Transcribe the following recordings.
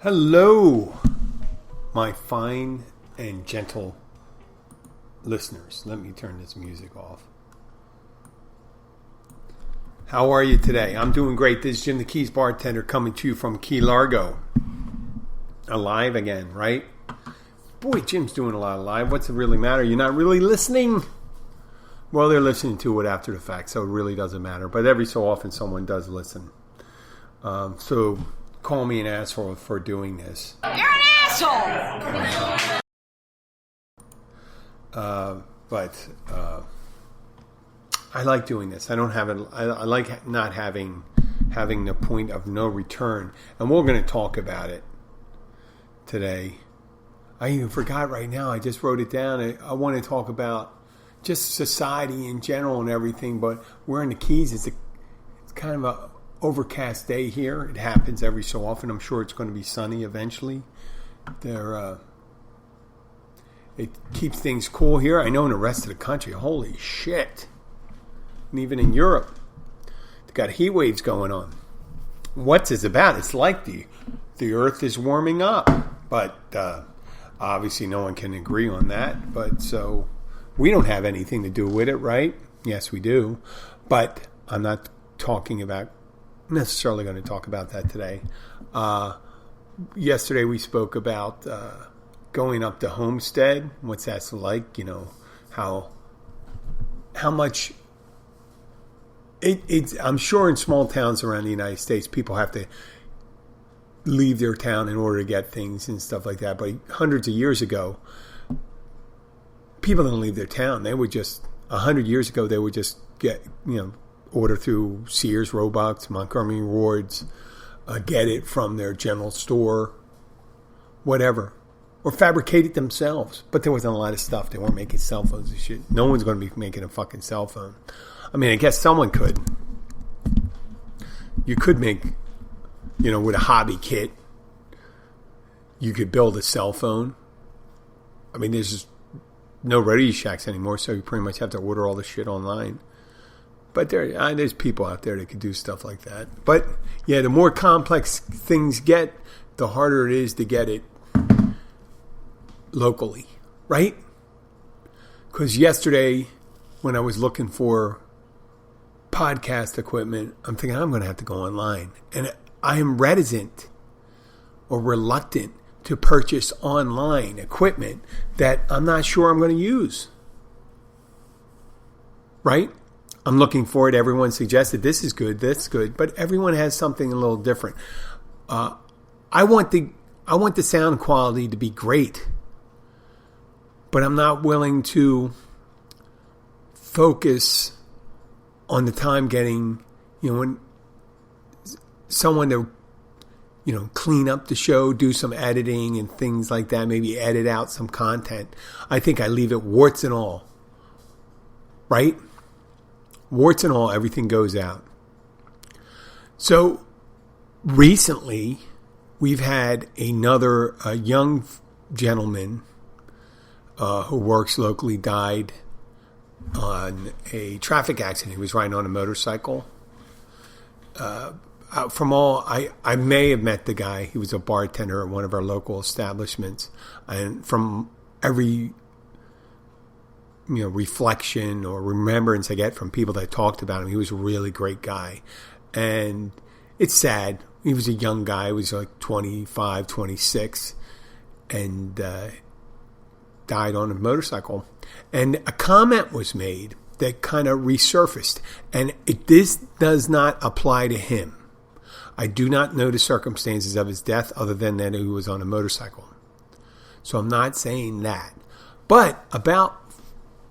Hello, my fine and gentle listeners. Let me turn this music off. How are you today? I'm doing great. This is Jim the Keys Bartender coming to you from Key Largo. Alive again, right? Boy, Jim's doing a lot of live. What's it really matter? You're not really listening? Well, they're listening to it after the fact, so it really doesn't matter. But every so often someone does listen. So call me an asshole for doing this. You're an asshole! But I like doing this. I don't have it. I like not having the point of no return. And we're going to talk about it today. I even forgot right now. I just wrote it down. I want to talk about just society in general and everything. But we're in the Keys. It's kind of a overcast day here. It happens every so often. I'm sure it's going to be sunny eventually. It keeps things cool here. I know in the rest of the country, holy shit. And even in Europe, they've got heat waves going on. What's this about? It's like the earth is warming up. But obviously no one can agree on that. But so we don't have anything to do with it, right? Yes, we do. But I'm not necessarily going to talk about that today. Yesterday we spoke about going up to Homestead. What's that like? You know, how much it's. I'm sure in small towns around the United States, people have to leave their town in order to get things and stuff like that. But hundreds of years ago, people didn't leave their town. They would just 100 years ago, they would just get order through Sears, Roebuck's, Montgomery Ward's, get it from their general store, whatever, or fabricate it themselves. But there wasn't a lot of stuff. They weren't making cell phones and shit. No one's going to be making a fucking cell phone. I mean, I guess someone could. You could make, with a hobby kit, you could build a cell phone. I mean, there's just no Radio Shacks anymore, so you pretty much have to order all the shit online. But there's people out there that could do stuff like that. But, yeah, the more complex things get, the harder it is to get it locally, right? Because yesterday, when I was looking for podcast equipment, I'm thinking I'm going to have to go online. And I am reticent or reluctant to purchase online equipment that I'm not sure I'm going to use. Right? I'm looking for it. Everyone suggested this is good, that's good, but everyone has something a little different. I want the sound quality to be great, but I'm not willing to focus on the time getting, when someone to, clean up the show, do some editing and things like that, maybe edit out some content. I think I leave it warts and all, right? Warts and all, everything goes out. So recently, we've had another young gentleman who works locally died on a traffic accident. He was riding on a motorcycle. I may have met the guy. He was a bartender at one of our local establishments. And from every reflection or remembrance I get from people that talked about him, he was a really great guy. And it's sad. He was a young guy. He was like 25, 26, and died on a motorcycle. And a comment was made that kind of resurfaced. And this does not apply to him. I do not know the circumstances of his death other than that he was on a motorcycle. So I'm not saying that. But about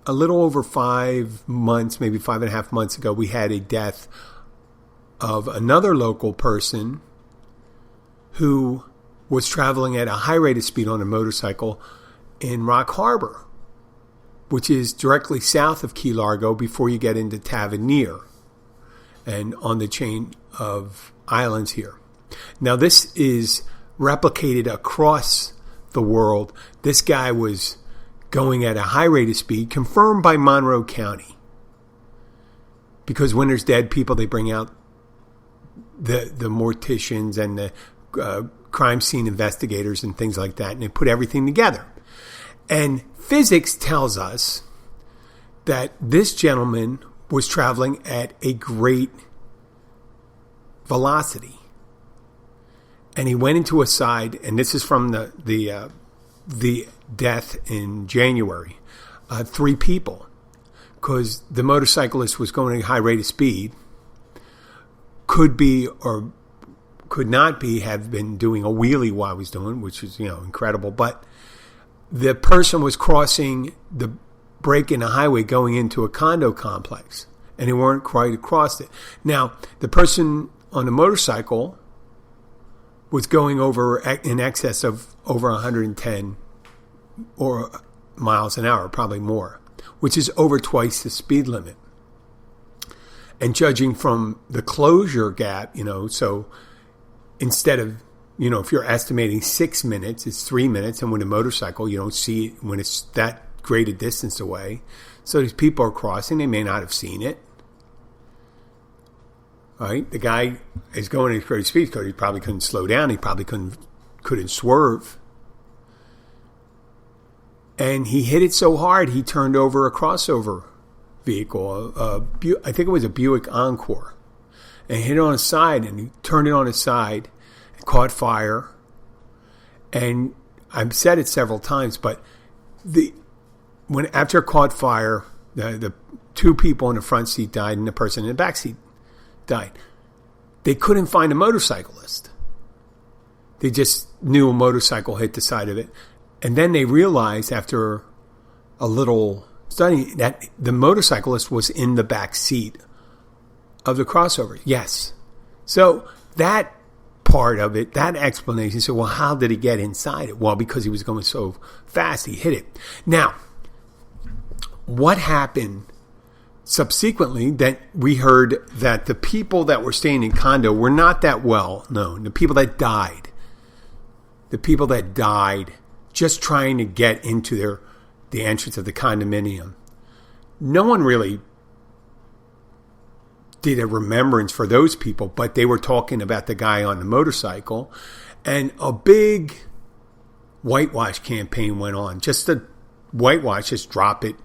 a little over 5 months, maybe 5.5 months ago, we had a death of another local person who was traveling at a high rate of speed on a motorcycle in Rock Harbor, which is directly south of Key Largo before you get into Tavernier and on the chain of islands here. Now, this is replicated across the world. This guy was going at a high rate of speed, confirmed by Monroe County. Because when there's dead people, they bring out the morticians and the crime scene investigators and things like that, and they put everything together. And physics tells us that this gentleman was traveling at a great velocity. And he went into a side, and this is from the death in January. 3 people, because the motorcyclist was going at a high rate of speed, could be or could not be have been doing a wheelie while he was doing, which is incredible. But the person was crossing the break in a highway going into a condo complex, and they weren't quite across it. Now, the person on the motorcycle was going over in excess of over 110 or miles an hour, probably more, which is over twice the speed limit. And judging from the closure gap, so instead of, if you're estimating 6 minutes, it's 3 minutes. And with a motorcycle, you don't see it when it's that great a distance away. So these people are crossing. They may not have seen it. Right? The guy is going at great speed because he probably couldn't slow down. He probably couldn't swerve. And he hit it so hard, he turned over a crossover vehicle. I think it was a Buick Encore. And hit it on its side, and he turned it on its side and caught fire. And I've said it several times, but after it caught fire, the 2 people in the front seat died and the person in the back seat died. They couldn't find a motorcyclist. They just knew a motorcycle hit the side of it. And then they realized after a little study that the motorcyclist was in the back seat of the crossover. Yes. So that part of it, that explanation, so, well, how did he get inside it? Well, because he was going so fast, he hit it. Now, what happened subsequently that we heard that the people that were staying in condo were not that well known. The people that died just trying to get into the entrance of the condominium. No one really did a remembrance for those people, but they were talking about the guy on the motorcycle, and a big whitewash campaign went on. Just the whitewash, just drop it.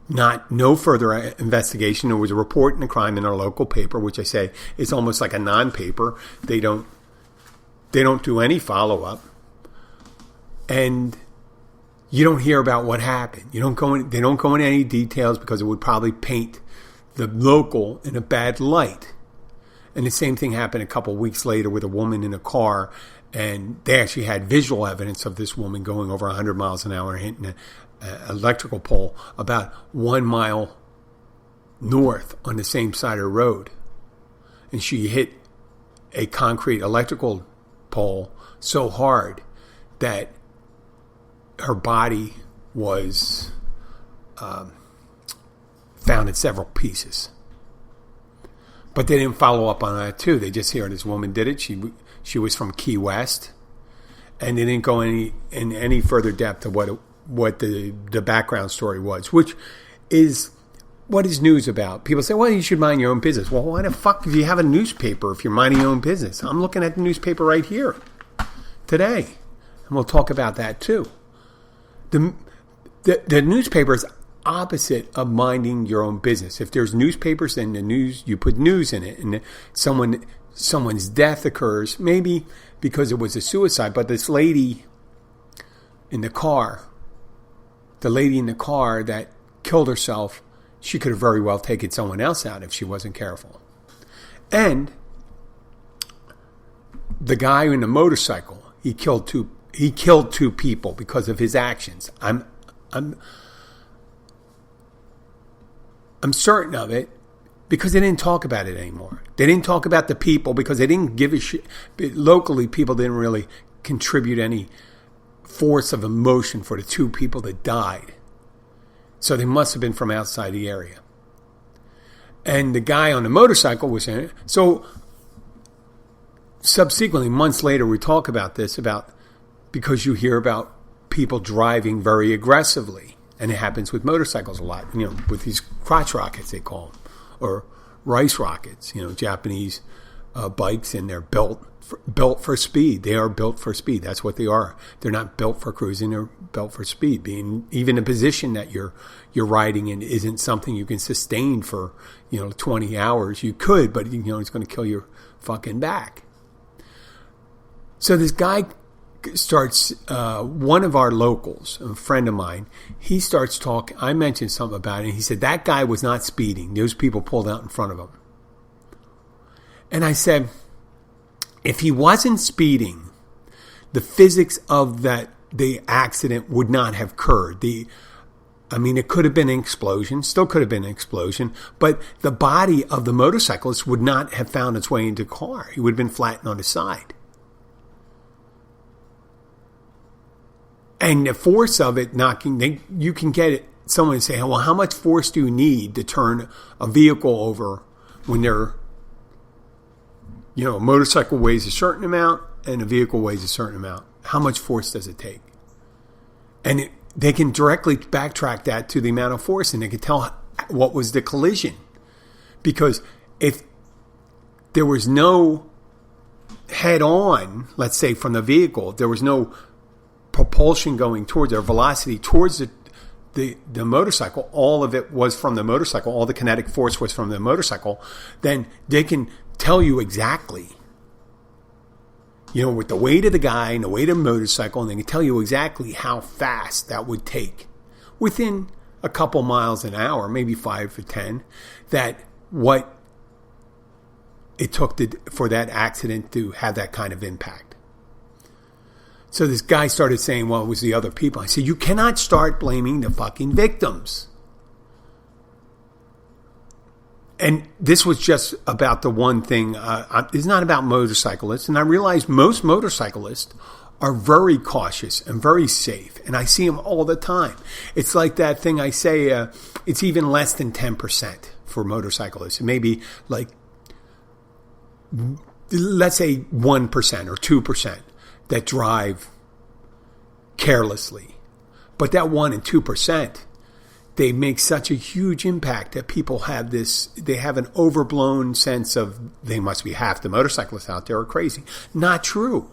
No further investigation. There was a report in the crime in our local paper, which I say is almost like a non-paper. They don't do any follow-up. And you don't hear about what happened. They don't go into any details because it would probably paint the local in a bad light. And the same thing happened a couple of weeks later with a woman in a car, and they actually had visual evidence of this woman going over 100 miles an hour and hitting an electrical pole about 1 mile north on the same side of the road. And she hit a concrete electrical pole so hard that her body was found in several pieces. But they didn't follow up on that too. They just hear this woman did it. She was from Key West, and they didn't go in any further depth of what the background story was, which is what is news about. People say, well, you should mind your own business. Well, why the fuck do you have a newspaper if you're minding your own business? I'm looking at the newspaper right here today, and we'll talk about that too. The newspaper is opposite of minding your own business. If there's newspapers in the news, you put news in it, and someone's death occurs, maybe because it was a suicide, but this lady in the car, that killed herself, she could have very well taken someone else out if she wasn't careful. And the guy in the motorcycle, he killed two people because of his actions. I'm certain of it because they didn't talk about it anymore. They didn't talk about the people because they didn't give a shit. Locally, people didn't really contribute any force of emotion for the 2 people that died. So they must have been from outside the area. And the guy on the motorcycle was in it. So subsequently, months later, we talk about this, because you hear about people driving very aggressively. And it happens with motorcycles a lot, with these crotch rockets, they call them, or rice rockets, Japanese bikes, and they're built for speed. They are built for speed. That's what they are. They're not built for cruising. They're built for speed. Being even a position that you're riding in isn't something you can sustain for 20 hours. You could, but it's going to kill your fucking back. So this guy starts, one of our locals, a friend of mine, he starts talking. I mentioned something about it, and he said that guy was not speeding. Those people pulled out in front of him. And I said, if he wasn't speeding, the physics of the accident would not have occurred. It could have been an explosion, still could have been an explosion, but the body of the motorcyclist would not have found its way into the car. He would have been flattened on his side. And the force of it knocking, you can get it. Someone say, well, how much force do you need to turn a vehicle over when they're, a motorcycle weighs a certain amount and a vehicle weighs a certain amount. How much force does it take? And they can directly backtrack that to the amount of force, and they can tell what was the collision. Because if there was no head-on, let's say from the vehicle, there was no propulsion going towards it, or velocity towards the motorcycle, all of it was from the motorcycle, all the kinetic force was from the motorcycle, then they can tell you exactly, with the weight of the guy and the weight of the motorcycle, and they can tell you exactly how fast that would take within a couple miles an hour, maybe 5 or 10, that what it took for that accident to have that kind of impact. So this guy started saying, well, it was the other people. I said, you cannot start blaming the fucking victims. And this was just about the one thing. It's not about motorcyclists. And I realize most motorcyclists are very cautious and very safe. And I see them all the time. It's like that thing I say, it's even less than 10% for motorcyclists. It may be like, let's say 1% or 2% that drive carelessly. But that 1 and 2%, they make such a huge impact that people have they have an overblown sense of they must be half the motorcyclists out there are crazy. Not true.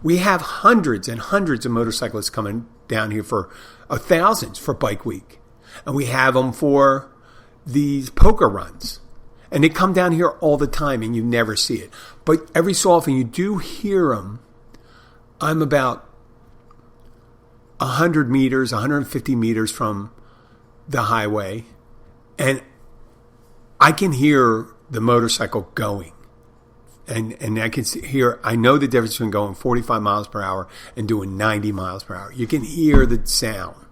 We have hundreds and hundreds of motorcyclists coming down here for thousands for Bike Week. And we have them for these poker runs. And they come down here all the time and you never see it. But every so often you do hear them. I'm about 100 meters, 150 meters from the highway, and I can hear the motorcycle going. And I can I know the difference between going 45 miles per hour and doing 90 miles per hour. You can hear the sound.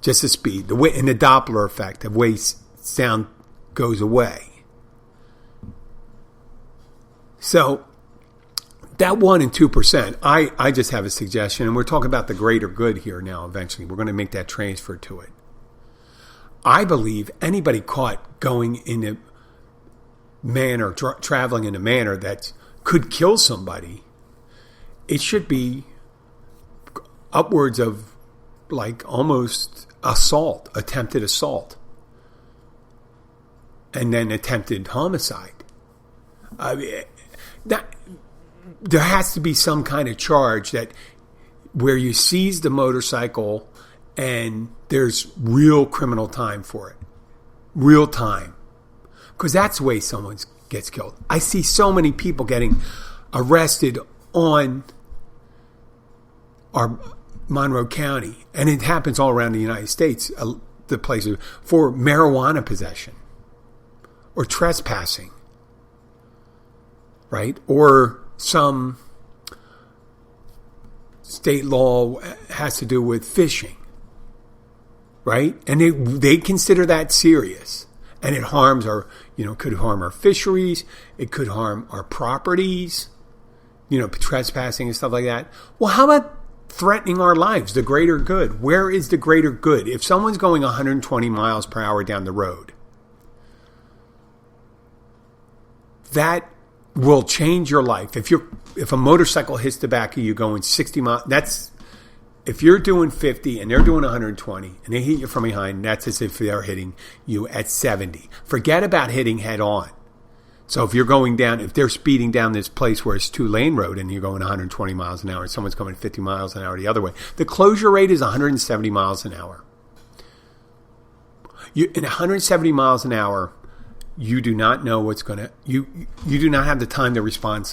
Just the speed, the way, and the Doppler effect, the way sound goes away. So that 1 and 2%, I just have a suggestion, and we're talking about the greater good here now eventually. We're going to make that transfer to it. I believe anybody caught going in a manner, traveling in a manner that could kill somebody, it should be upwards of like almost assault, attempted assault, and then attempted homicide. I mean, there has to be some kind of charge that where you seize the motorcycle and there's real criminal time for it. Real time. Because that's the way someone gets killed. I see so many people getting arrested on our Monroe County, and it happens all around the United States, the places, for marijuana possession or trespassing, right? Or some state law has to do with fishing, right? And they consider that serious, and it harms could harm our fisheries, it could harm our properties, trespassing and stuff like that. Well, how about threatening our lives, the greater good? Where is the greater good? If someone's going 120 miles per hour down the road, that will change your life. If a motorcycle hits the back of you going 60 miles, if you're doing 50 and they're doing 120 and they hit you from behind, that's as if they're hitting you at 70. Forget about hitting head on. So if you're going down, if they're speeding down this place where it's 2-lane road and you're going 120 miles an hour and someone's coming 50 miles an hour the other way, the closure rate is 170 miles an hour. In 170 miles an hour, you do not know what's going to, you do not have the time to respond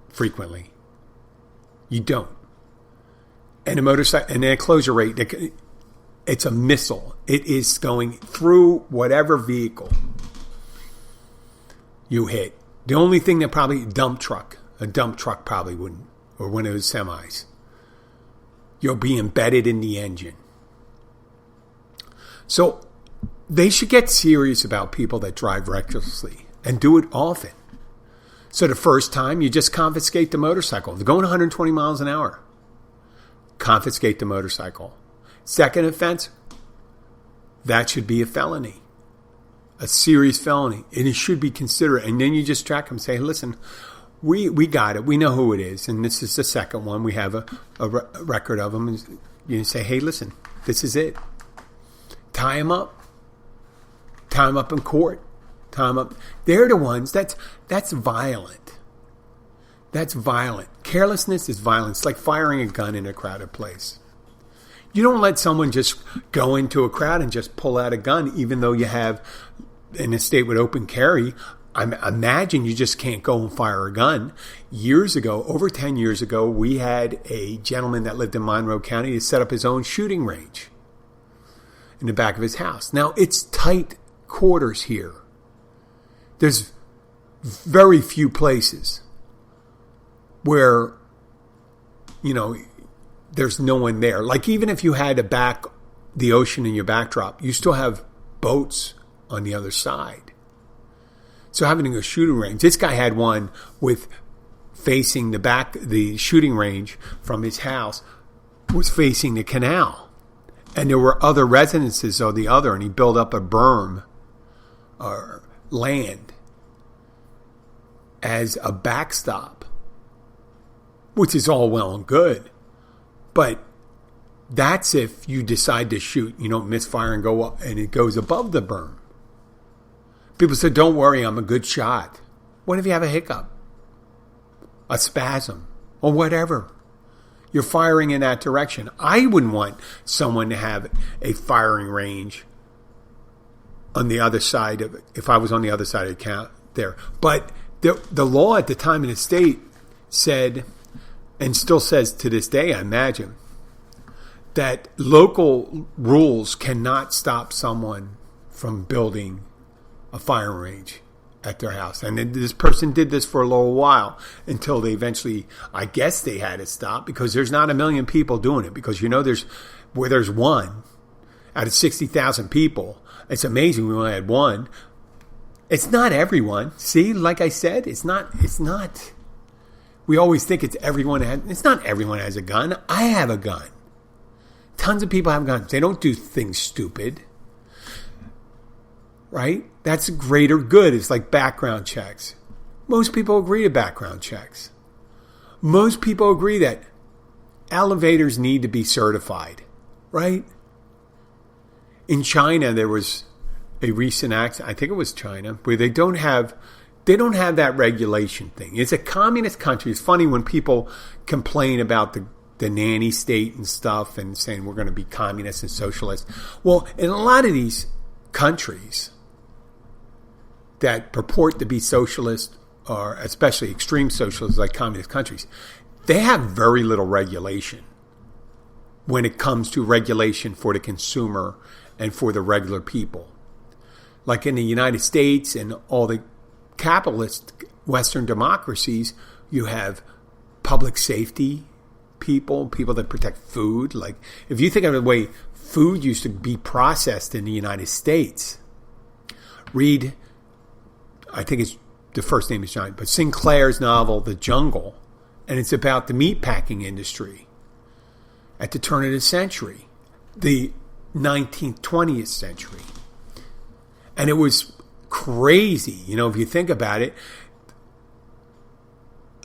frequently. You don't. And a motorcycle, and a closure rate, it's a missile. It is going through whatever vehicle you hit. The only thing that probably, a dump truck probably wouldn't, or one of those semis. You'll be embedded in the engine. So they should get serious about people that drive recklessly and do it often. So the first time, you just confiscate the motorcycle. They're going 120 miles an hour. Confiscate the motorcycle. Second offense, that should be a felony. A serious felony. And it should be considered. And then you just track them and say, listen, we got it. We know who it is. And this is the second one. We have a record of them. And you say, hey, listen, this is it. Tie him up. Tie him up in court. Tie him up. They're the ones. That's violent. That's violent. Carelessness is violence. It's like firing a gun in a crowded place. You don't let someone just go into a crowd and just pull out a gun, even though you have, in a state with open carry, I imagine you just can't go and fire a gun. Years ago, over 10 years ago, we had a gentleman that lived in Monroe County to set up his own shooting range in the back of his house. Now, it's tight quarters here. There's very few places where, there's no one there. Like, even if you had the ocean in your backdrop, you still have boats on the other side. So having a shooting range, this guy had one with facing the shooting range from his house was facing the canal. And there were other residences on the other, and he built up a berm or land as a backstop, which is all well and good. But that's if you decide to shoot, you don't misfire and go up, and it goes above the berm. People say, don't worry, I'm a good shot. What if you have a hiccup, a spasm, or whatever? You're firing in that direction. I wouldn't want someone to have a firing range on the other side of it, if I was on the other side of the count there. But the law at the time in the state said, and still says to this day, I imagine, that local rules cannot stop someone from building a firing range at their house. And this person did this for a little while until they eventually, I guess they had to stop, because there's not a million people doing it. Because, there's one out of 60,000 people. It's amazing we only had one. It's not everyone. See, like I said, it's not. We always think it's not everyone has a gun. I have a gun. Tons of people have guns. They don't do things stupid. Right? That's greater good. It's like background checks. Most people agree to background checks. Most people agree that elevators need to be certified. Right? In China, there was a recent accident, I think it was China, where they don't have that regulation thing. It's a communist country. It's funny when people complain about the nanny state and stuff and saying we're going to be communist and socialist. Well, in a lot of these countries that purport to be socialist, or especially extreme socialists like communist countries, they have very little regulation when it comes to regulation for the consumer and for the regular people. Like in the United States and all the capitalist Western democracies, you have public safety people that protect food. Like, if you think of the way food used to be processed in the United States, read, I think the first name is John, but Sinclair's novel, The Jungle, and it's about the meatpacking industry at the turn of the century, the 19th, 20th century. And it was crazy, if you think about it.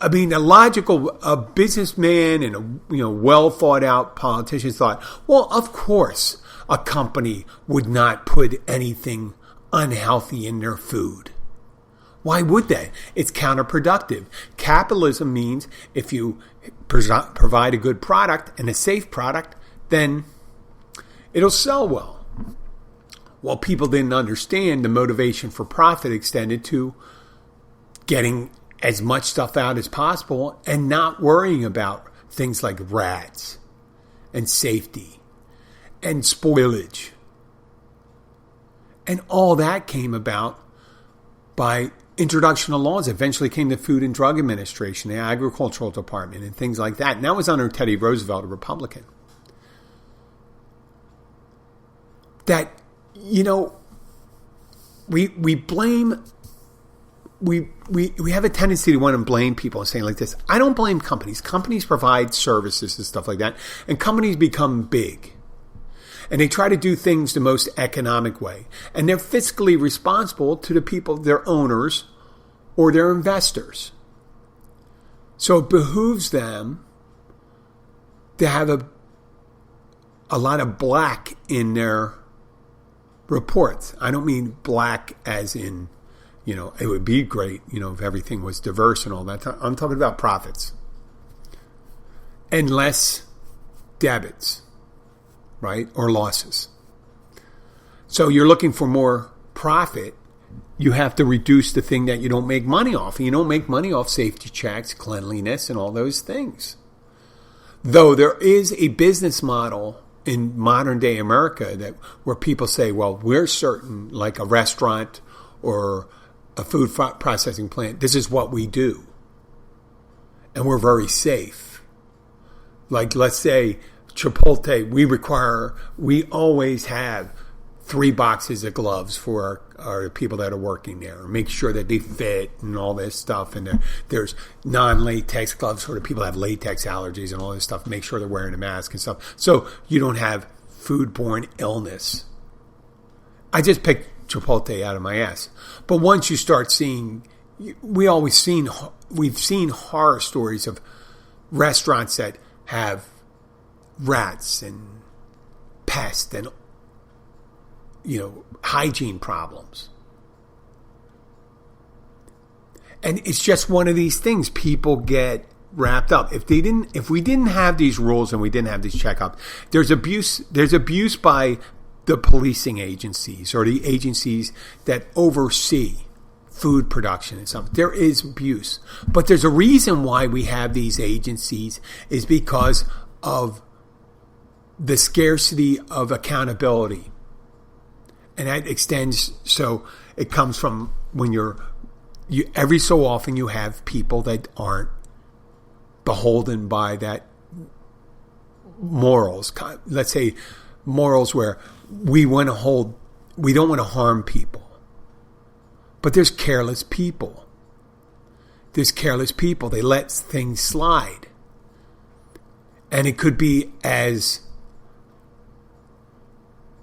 I mean, a businessman and a well thought out politician thought, well, of course, a company would not put anything unhealthy in their food. Why would they? It's counterproductive. Capitalism means if you provide a good product and a safe product, then it'll sell well. Well, people didn't understand the motivation for profit extended to getting as much stuff out as possible and not worrying about things like rats and safety and spoilage. And all that came about by introduction of laws. Eventually came the Food and Drug Administration, the Agricultural Department, and things like that. And that was under Teddy Roosevelt, a Republican. That, we blame... We have a tendency to want to blame people and saying like this. I don't blame companies. Companies provide services and stuff like that. And companies become big. And they try to do things the most economic way. And they're fiscally responsible to the people, their owners or their investors. So it behooves them to have a lot of black in their reports. I don't mean black as in, it would be great, if everything was diverse and all that. I'm talking about profits. And less debits, right? Or losses. So you're looking for more profit. You have to reduce the thing that you don't make money off. And you don't make money off safety checks, cleanliness, and all those things. Though there is a business model in modern day America where people say, well, we're certain, like a restaurant or a food processing plant, this is what we do. And we're very safe. Like, let's say Chipotle, we always have 3 boxes of gloves for our people that are working there. Make sure that they fit and all this stuff. And there's non-latex gloves for the people that have latex allergies and all this stuff. Make sure they're wearing a mask and stuff. So you don't have foodborne illness. I just picked Chipotle out of my ass. But once you start seeing, we've seen horror stories of restaurants that have rats and pests and hygiene problems. And it's just one of these things people get wrapped up. If we didn't have these rules and we didn't have these checkups, there's abuse by the policing agencies or the agencies that oversee food production and stuff. There is abuse. But there's a reason why we have these agencies is because of the scarcity of accountability. And that extends, so it comes from when you every so often you have people that aren't beholden by that morals. Let's say morals where we don't want to harm people. But there's careless people. They let things slide. And it could be as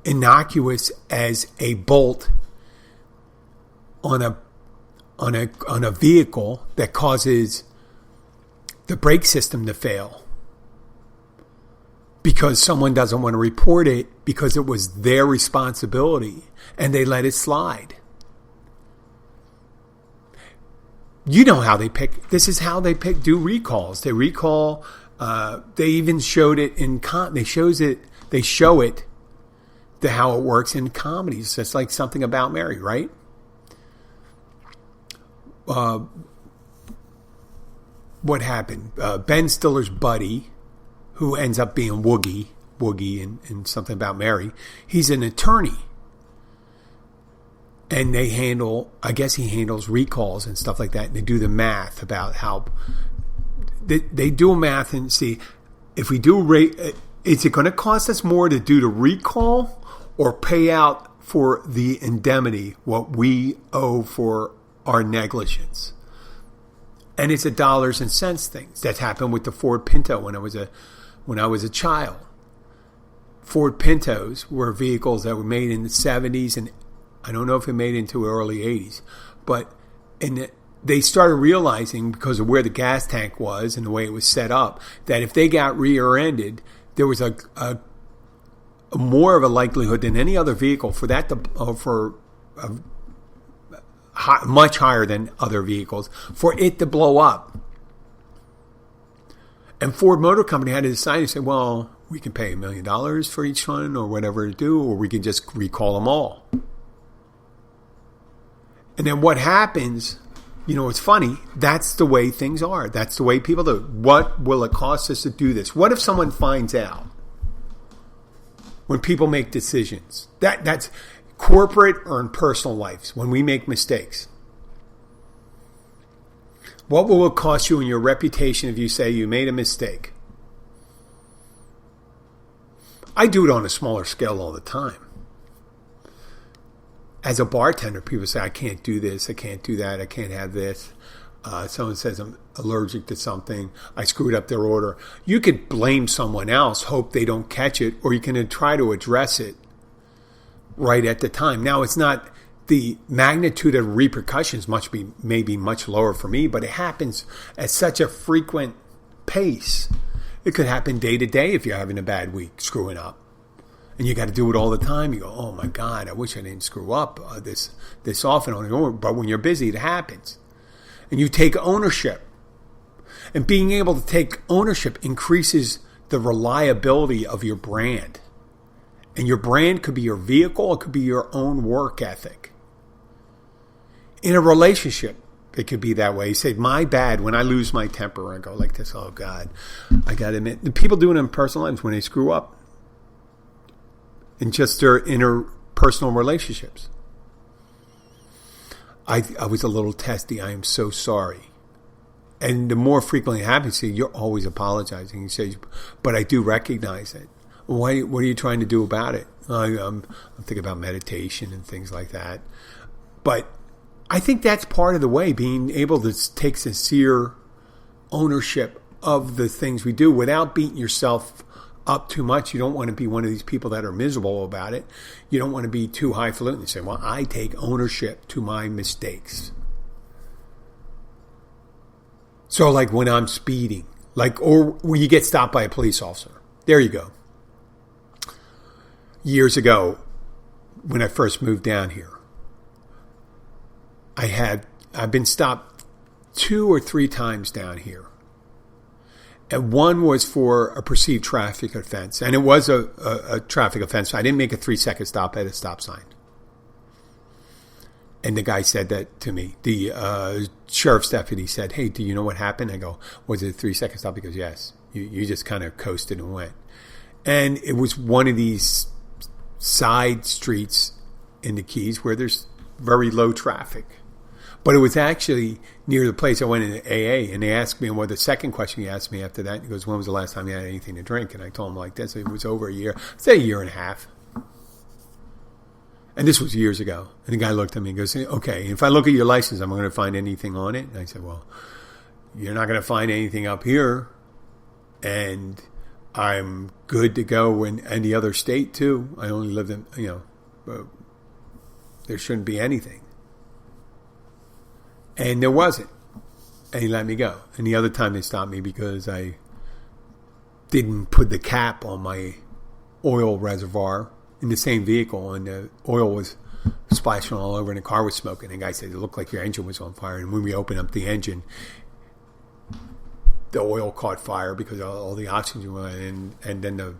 innocuous as a bolt on a vehicle that causes the brake system to fail because someone doesn't want to report it because it was their responsibility and they let it slide. You know how they pick. This is how they do recalls. They recall. They even showed it in. They show it. To how it works in comedies. It's like Something About Mary, right? What happened? Ben Stiller's buddy, who ends up being Woogie in Something About Mary, he's an attorney. And he handles recalls and stuff like that. And they do the math about how they do a math and see if we do is it going to cost us more to do the recall or pay out for the indemnity, what we owe for our negligence? And it's a dollars and cents thing. That happened with the Ford Pinto when I was a child. Ford Pintos were vehicles that were made in the 70s, and I don't know if it made it into early 80s, but they started realizing, because of where the gas tank was and the way it was set up, that if they got rear-ended, there was a more of a likelihood than any other vehicle for that for a much higher than other vehicles, for it to blow up. And Ford Motor Company had to decide and say, well, we can pay $1 million for each one or whatever to do, or we can just recall them all. And then what happens, it's funny, that's the way things are. That's the way people do it. What will it cost us to do this? What if someone finds out when people make decisions? That's corporate or in personal lives, when we make mistakes. What will it cost you in your reputation if you say you made a mistake? I do it on a smaller scale all the time. As a bartender, people say, I can't do this, I can't do that, I can't have this. Someone says I'm allergic to something, I screwed up their order. You could blame someone else, hope they don't catch it, or you can try to address it right at the time. Now, it's not the magnitude of repercussions may be much lower for me, but it happens at such a frequent pace. It could happen day to day if you're having a bad week, screwing up. And you got to do it all the time. You go, oh my God, I wish I didn't screw up this often on your own. But when you're busy, it happens. And you take ownership. And being able to take ownership increases the reliability of your brand. And your brand could be your vehicle, it could be your own work ethic. In a relationship, it could be that way. You say, my bad, when I lose my temper, I go like this, oh God, I got to admit. The people do it in personal lives when they screw up. In just their interpersonal relationships. I was a little testy. I am so sorry. And the more frequently it happens, you're always apologizing. You say, but I do recognize it. What are you trying to do about it? I'm thinking about meditation and things like that. But I think that's part of the way, being able to take sincere ownership of the things we do without beating yourself up too much. You don't want to be one of these people that are miserable about it. You don't want to be too highfalutin and say, well, I take ownership to my mistakes. So like when I'm speeding, or when you get stopped by a police officer. There you go. Years ago, when I first moved down here, I've been stopped 2 or 3 times down here. And one was for a perceived traffic offense. And it was a traffic offense. I didn't make a 3-second stop at a stop sign. And the guy said that to me. The sheriff's deputy said, hey, do you know what happened? I go, was it a 3-second stop? He goes, yes. You just kind of coasted and went. And it was one of these side streets in the Keys where there's very low traffic. But it was actually near the place I went in AA, and they asked me, and the second question he asked me after that, he goes, when was the last time you had anything to drink? And I told him like this, it was over a year, say a year and a half. And this was years ago. And the guy looked at me and goes, okay, if I look at your license, am I going to find anything on it? And I said, well, you're not going to find anything up here. And I'm good to go in any other state, too. I only lived in, there shouldn't be anything. And there wasn't. And he let me go. And the other time they stopped me because I didn't put the cap on my oil reservoir in the same vehicle. And the oil was splashing all over and the car was smoking. And the guy said, it looked like your engine was on fire. And when we opened up the engine, the oil caught fire because all the oxygen went in. And then the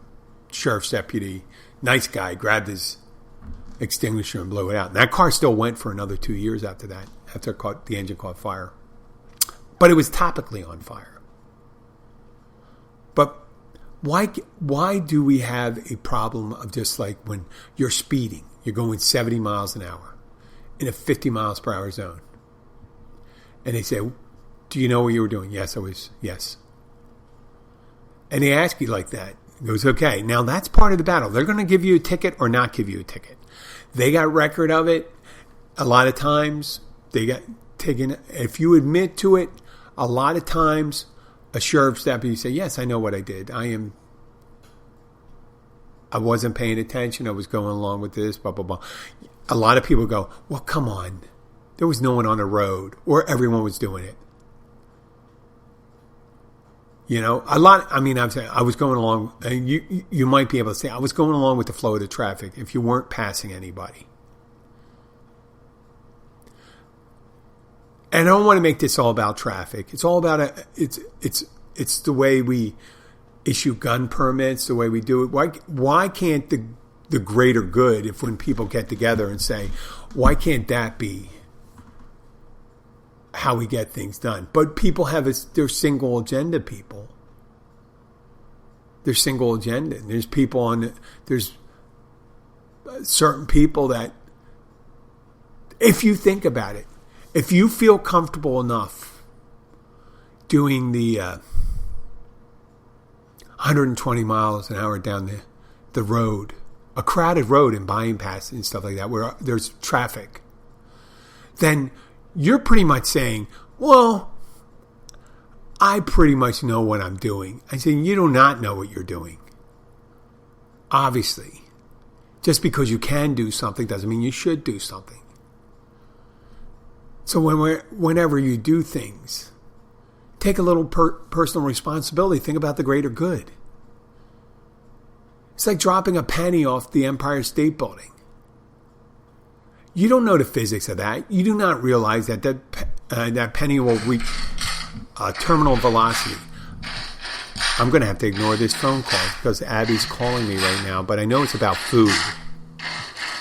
sheriff's deputy, nice guy, grabbed his extinguisher and blew it out. And that car still went for another 2 years after that, after the engine caught fire. But it was topically on fire. But why do we have a problem of just like when you're speeding, you're going 70 miles an hour in a 50 miles per hour zone? And they say, do you know what you were doing? Yes, I was. Yes. And they ask you like that. It goes, okay, now that's part of the battle. They're going to give you a ticket or not give you a ticket. They got record of it. A lot of times they got taken. If you admit to it, a lot of times a sheriff's deputy say, yes, I know what I did. I wasn't paying attention. I was going along with this, blah, blah, blah. A lot of people go, well, come on. There was no one on the road or everyone was doing it. I was going along, and you might be able to say, I was going along with the flow of the traffic if you weren't passing anybody. and I don't want to make this all about traffic. It's all about it's the way we issue gun permits, the way we do it. Why can't the greater good, if when people get together and say, why can't that be how we get things done? But people have their single agenda. People, their single agenda. And there's people there's certain people that, if you think about it, if you feel comfortable enough doing the 120 miles an hour down the road, a crowded road and bypass and stuff like that, where there's traffic, then you're pretty much saying, well, I pretty much know what I'm doing. I say, you do not know what you're doing. Obviously. Just because you can do something doesn't mean you should do something. So whenever you do things, take a little personal responsibility. Think about the greater good. It's like dropping a penny off the Empire State Building. You don't know the physics of that. You do not realize that penny will reach terminal velocity. I'm going to have to ignore this phone call because Abby's calling me right now, but I know it's about food.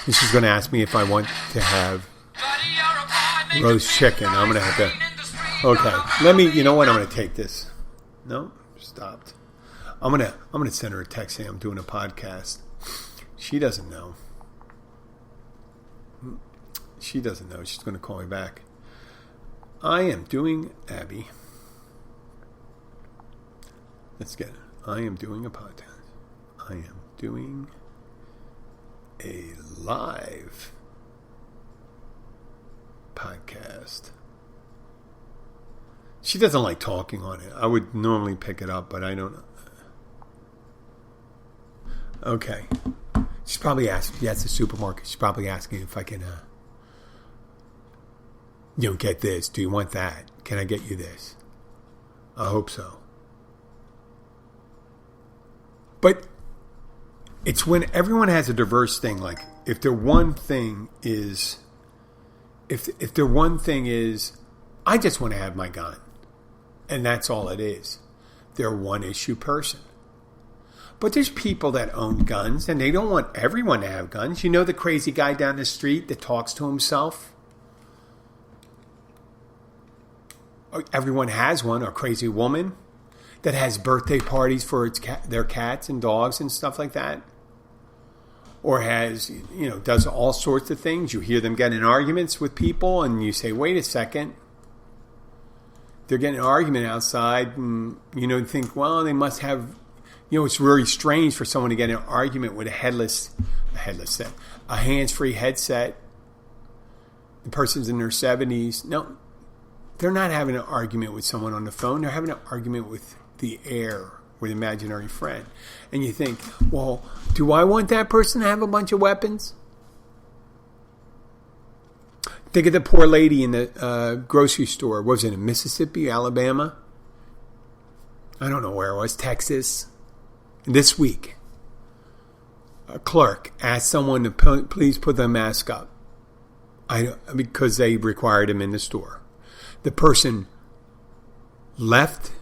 And she's going to ask me if I want to have roast chicken. I'm going to have to... Okay, you know what? I'm going to take this. No, stopped. I'm going to send her a text saying I'm doing a podcast. She doesn't know. She doesn't know. She's going to call me back. I am doing, Abby. Let's get it. I am doing a podcast. I am doing a live podcast. She doesn't like talking on it. I would normally pick it up, but I don't know. Okay. She's probably asking. Yeah, it's the supermarket. She's probably asking if I can, get this. Do you want that? Can I get you this? I hope so. But it's when everyone has a diverse thing. Like if their one thing is, I just want to have my gun, and that's all it is. They're one issue person. But there's people that own guns, and they don't want everyone to have guns. You know the crazy guy down the street that talks to himself? Everyone has one, or crazy woman that has birthday parties for their cats and dogs and stuff like that. Or has, does all sorts of things. You hear them get in arguments with people, and you say, wait a second. They're getting an argument outside, and, think, well, they must have... it's really strange for someone to get in an argument with a hands-free headset. The person's in their 70s. No, they're not having an argument with someone on the phone. They're having an argument with the air, with an imaginary friend. And you think, well, do I want that person to have a bunch of weapons? Think of the poor lady in the grocery store. Was it in Mississippi, Alabama? I don't know where it was. Texas. This week, a clerk asked someone to please put their mask up because they required him in the store. The person left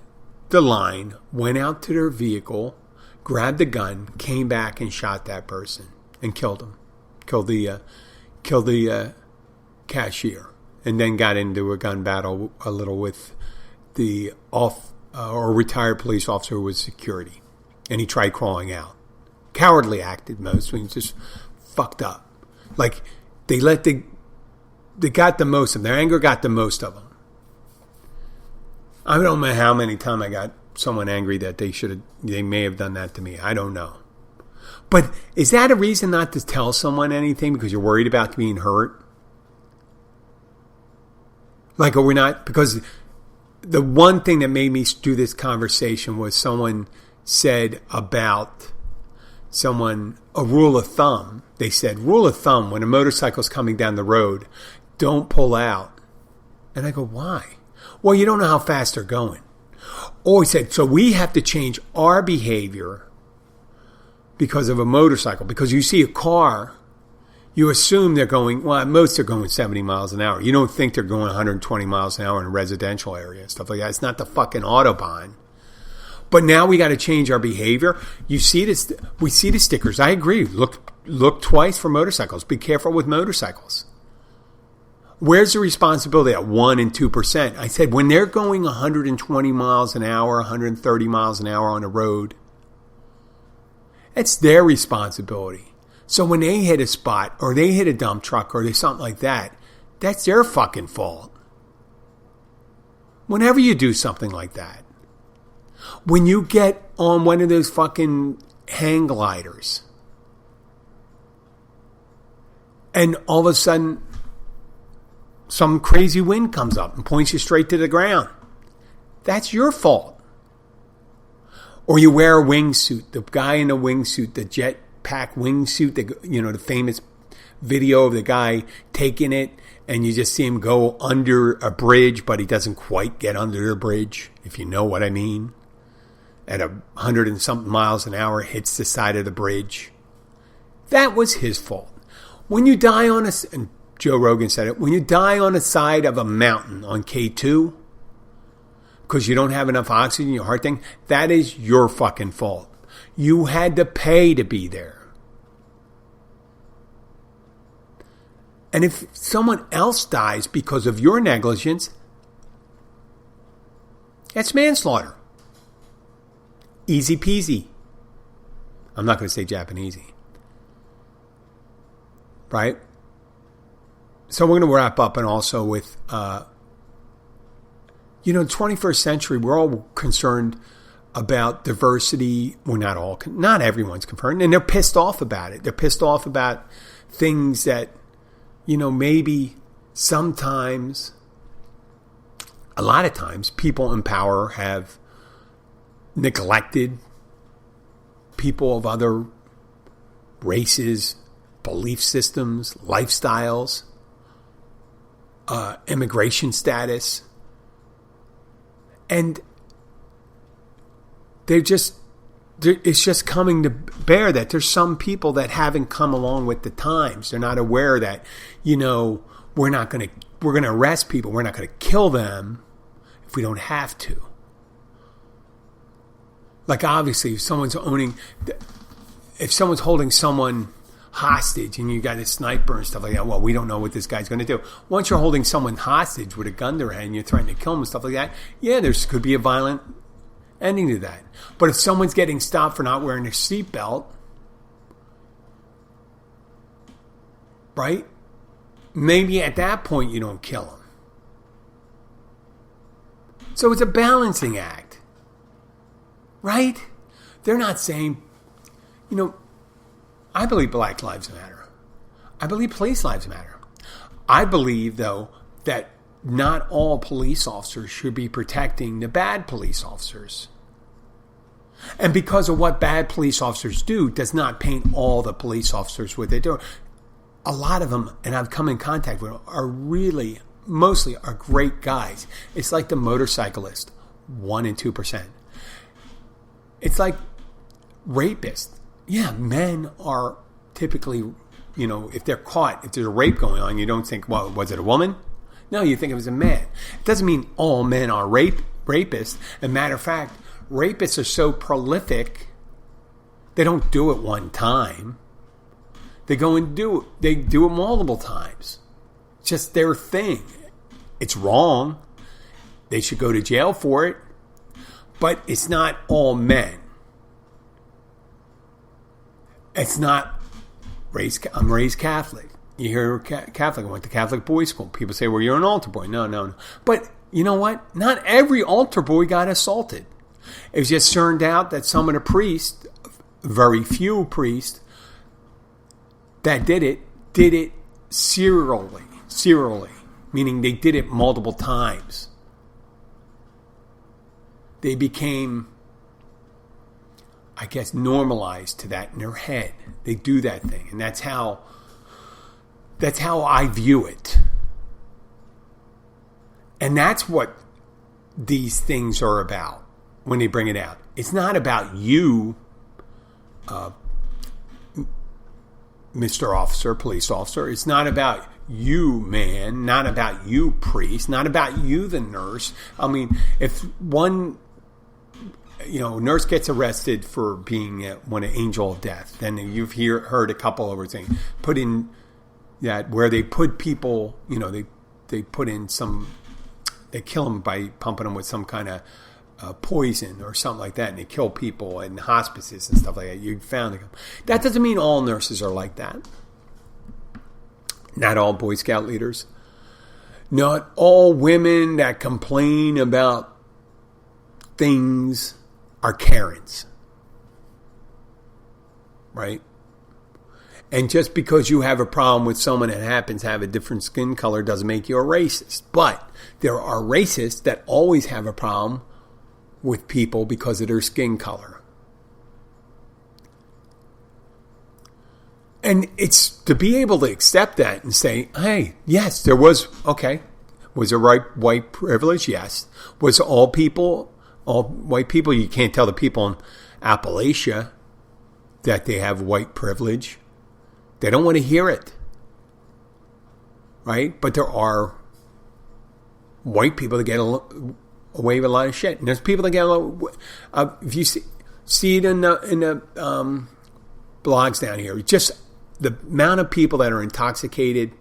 the line, went out to their vehicle, grabbed the gun, came back and shot that person and killed him. Killed the cashier, and then got into a gun battle a little with the retired police officer with security. And he tried crawling out. Cowardly acted most. He just fucked up. Like, they got the most of them. Their anger got the most of them. I don't know how many times I got someone angry that they may have done that to me. I don't know. But is that a reason not to tell someone anything because you're worried about being hurt? Like, are we not? Because the one thing that made me do this conversation was someone said about a rule of thumb. They said, rule of thumb, when a motorcycle's coming down the road, don't pull out. And I go, why? Well, you don't know how fast they're going. Or he said, so we have to change our behavior because of a motorcycle. Because you see a car, you assume they're going, well, at most they're going 70 miles an hour. You don't think they're going 120 miles an hour in a residential area and stuff like that. It's not the fucking Autobahn. But now we got to change our behavior. You see this, we see the stickers. I agree. Look twice for motorcycles. Be careful with motorcycles. Where's the responsibility at 1% and 2%? I said when they're going 120 miles an hour, 130 miles an hour on the road, it's their responsibility. So when they hit a spot or they hit a dump truck or something like that, that's their fucking fault. Whenever you do something like that, when you get on one of those fucking hang gliders and all of a sudden some crazy wind comes up and points you straight to the ground, that's your fault. Or you wear a wingsuit, the guy in the wingsuit, the jetpack wingsuit, the famous video of the guy taking it and you just see him go under a bridge, but he doesn't quite get under the bridge, if you know what I mean. At 100 and something miles an hour, hits the side of the bridge. That was his fault. When you die on and Joe Rogan said it, when you die on the side of a mountain on K2, because you don't have enough oxygen in your heart thing, that is your fucking fault. You had to pay to be there. And if someone else dies because of your negligence, that's manslaughter. Easy peasy. I'm not going to say Japanesey. Right? So we're going to wrap up and also with, 21st century, we're all concerned about diversity. Well, not everyone's concerned. And they're pissed off about it. They're pissed off about things that, maybe sometimes, a lot of times, people in power have neglected people of other races, belief systems, lifestyles, immigration status. And it's just coming to bear that there's some people that haven't come along with the times. They're not aware that, we're going to arrest people. We're not going to kill them if we don't have to. Like obviously, if someone's holding someone hostage and you got a sniper and stuff like that, well, we don't know what this guy's going to do. Once you're holding someone hostage with a gun to their head and you're threatening to kill them and stuff like that, yeah, there could be a violent ending to that. But if someone's getting stopped for not wearing their seatbelt, right? Maybe at that point you don't kill them. So it's a balancing act. Right? They're not saying, I believe Black Lives Matter. I believe police lives matter. I believe, though, that not all police officers should be protecting the bad police officers. And because of what bad police officers do does not paint all the police officers what they do. A lot of them, and I've come in contact with them, mostly are great guys. It's like the motorcyclist, 1% and 2%. It's like rapists. Yeah, men are typically, if they're caught, if there's a rape going on, you don't think, well, was it a woman? No, you think it was a man. It doesn't mean all men are rapists. As a matter of fact, rapists are so prolific, they don't do it one time. They go and do it multiple times. It's just their thing. It's wrong. They should go to jail for it. But it's not all men. It's not I'm raised Catholic. You hear Catholic. I went to Catholic boys' school. People say, well, you're an altar boy. No. But you know what? Not every altar boy got assaulted. It was just turned out that some of the priests, very few priests, that did it serially, meaning they did it multiple times. They became, I guess, normalized to that in their head. They do that thing, and that's how I view it. And that's what these things are about when they bring it out. It's not about you Mr. Officer, police officer. It's not about you, man. Not about you, priest. Not about you, the nurse. I mean, if one, nurse gets arrested for being an angel of death, then you've heard a couple of things. Put in that where they put people, they put in they kill them by pumping them with some kind of poison or something like that, and they kill people in hospices and stuff like that. You found them. That doesn't mean all nurses are like that. Not all Boy Scout leaders. Not all women that complain about things are Karens. Right? And just because you have a problem with someone that happens to have a different skin color doesn't make you a racist. But there are racists that always have a problem with people because of their skin color. And it's to be able to accept that and say, hey, yes, there was, okay, was there white privilege? Yes. Was all white people, you can't tell the people in Appalachia that they have white privilege. They don't want to hear it. Right? But there are white people that get away with a lot of shit. And there's people that get if you see it in the blogs down here, just the amount of people that are intoxicated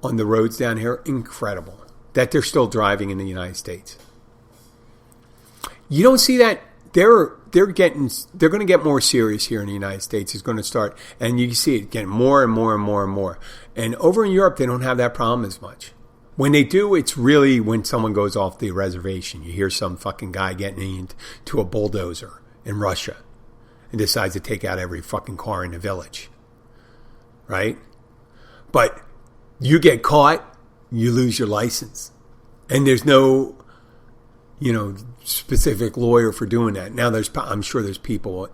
on the roads down here, incredible. That they're still driving in the United States. You don't see that. They're going to get more serious here in the United States. It's going to start, and you can see it getting more and more and more and more. And over in Europe, they don't have that problem as much. When they do, it's really when someone goes off the reservation. You hear some fucking guy getting into a bulldozer in Russia and decides to take out every fucking car in the village. Right? But you get caught, you lose your license. And there's no, specific lawyer for doing that. Now I'm sure there's people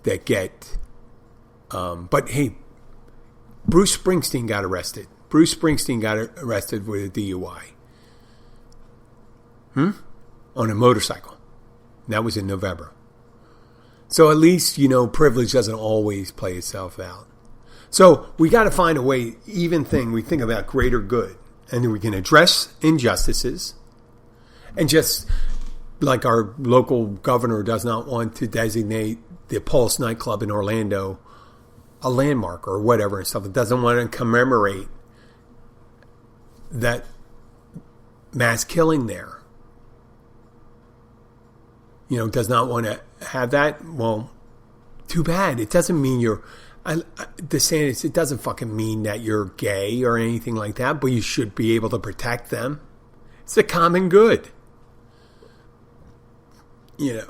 that get, but hey, Bruce Springsteen got arrested. Bruce Springsteen got arrested with a DUI. On a motorcycle. That was in November. So at least, privilege doesn't always play itself out. So we got to find a way, even thing, we think about greater good. And we can address injustices. And just like our local governor does not want to designate the Pulse nightclub in Orlando a landmark or whatever and stuff. It doesn't want to commemorate that mass killing there. Does not want to have that. Well, too bad. It doesn't mean DeSantis, it doesn't fucking mean that you're gay or anything like that, but you should be able to protect them. It's the common good.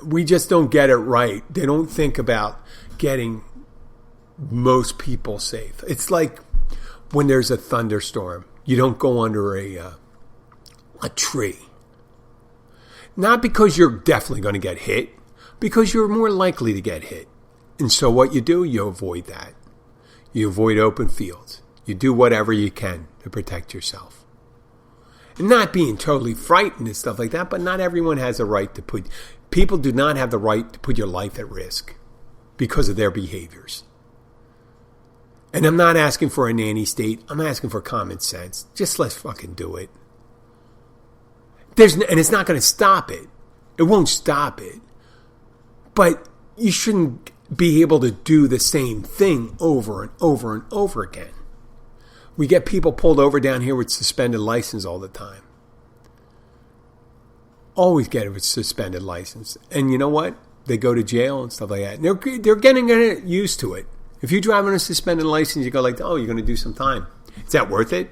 We just don't get it right. They don't think about getting most people safe. It's like when there's a thunderstorm, you don't go under a tree. Not because you're definitely going to get hit, because you're more likely to get hit. And so what you do, you avoid that. You avoid open fields. You do whatever you can to protect yourself. And not being totally frightened and stuff like that, but not everyone has a right to put... People do not have the right to put your life at risk because of their behaviors. And I'm not asking for a nanny state. I'm asking for common sense. Just let's fucking do it. And it's not going to stop it. It won't stop it. But you shouldn't be able to do the same thing over and over and over again. We get people pulled over down here with suspended license all the time. Always get it with suspended license. And you know what? They go to jail and stuff like that. And they're getting used to it. If you drive on a suspended license, you go like, oh, you're going to do some time. Is that worth it?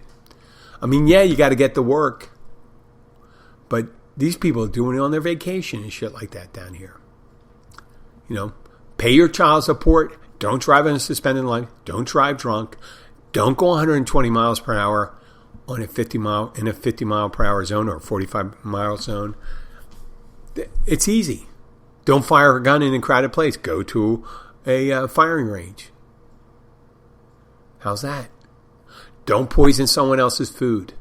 I mean, yeah, you got to get to work. But these people are doing it on their vacation and shit like that down here. Pay your child support. Don't drive on a suspended license. Don't drive drunk. Don't go 120 miles per hour on a 50 mile per hour zone or a 45 mile zone. It's easy. Don't fire a gun in a crowded place. Go to a firing range. How's that? Don't poison someone else's food.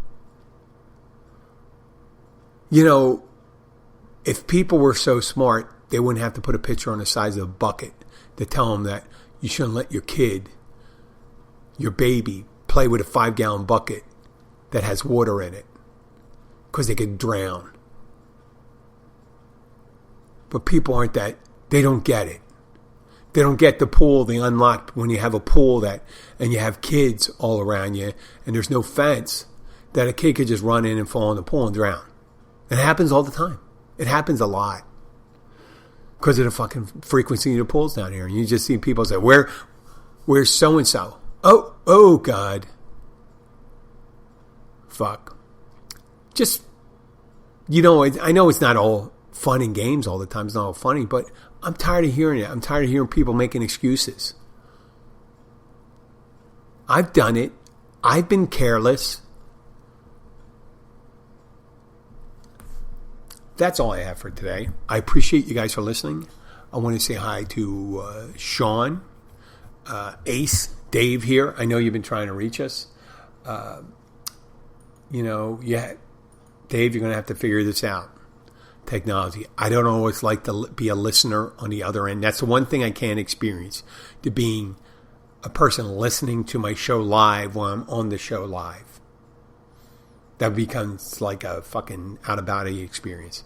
If people were so smart, they wouldn't have to put a picture on the sides of a bucket to tell them that you shouldn't let your kid your baby play with a 5-gallon bucket that has water in it because they could drown. But people aren't that, they don't get it. They don't get the pool, the unlocked, when you have a pool and you have kids all around you and there's no fence, that a kid could just run in and fall in the pool and drown. It happens all the time. It happens a lot. Because of the fucking frequency of the pools down here. And you just see people say, where's so-and-so? Oh, God. Fuck. Just, I know it's not all fun and games all the time. It's not all funny, but I'm tired of hearing it. I'm tired of hearing people making excuses. I've done it. I've been careless. That's all I have for today. I appreciate you guys for listening. I want to say hi to Sean, Ace, Dave here. I know you've been trying to reach us. Dave, you're going to have to figure this out. Technology. I don't always like to be a listener on the other end. That's the one thing I can't experience, to being a person listening to my show live while I'm on the show live. That becomes like a fucking out-of-body experience.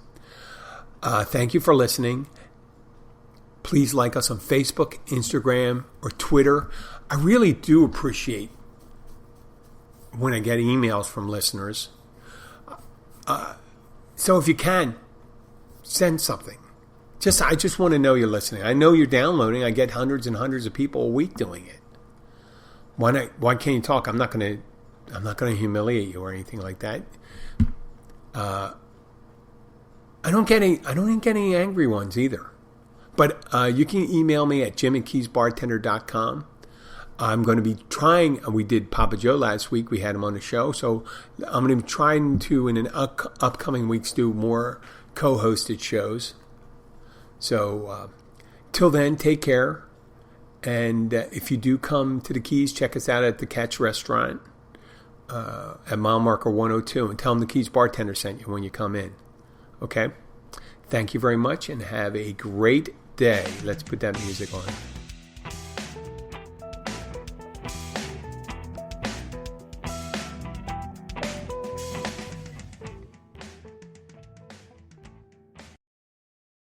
Thank you for listening. Please like us on Facebook, Instagram, or Twitter. I really do appreciate when I get emails from listeners. So if you can, send something. I just want to know you're listening. I know you're downloading. I get hundreds and hundreds of people a week doing it. Why can't you talk? I'm not going to humiliate you or anything like that. I don't get any angry ones either. But you can email me at jim@keysbartender.com. I'm going to be trying. We did Papa Joe last week. We had him on the show. So I'm going to be trying to, in an upcoming weeks, do more co-hosted shows. So till then, take care. And if you do come to the Keys, check us out at the Catch Restaurant at mile marker 102. And tell them the Keys Bartender sent you when you come in. Okay? Thank you very much and have a great day. Let's put that music on.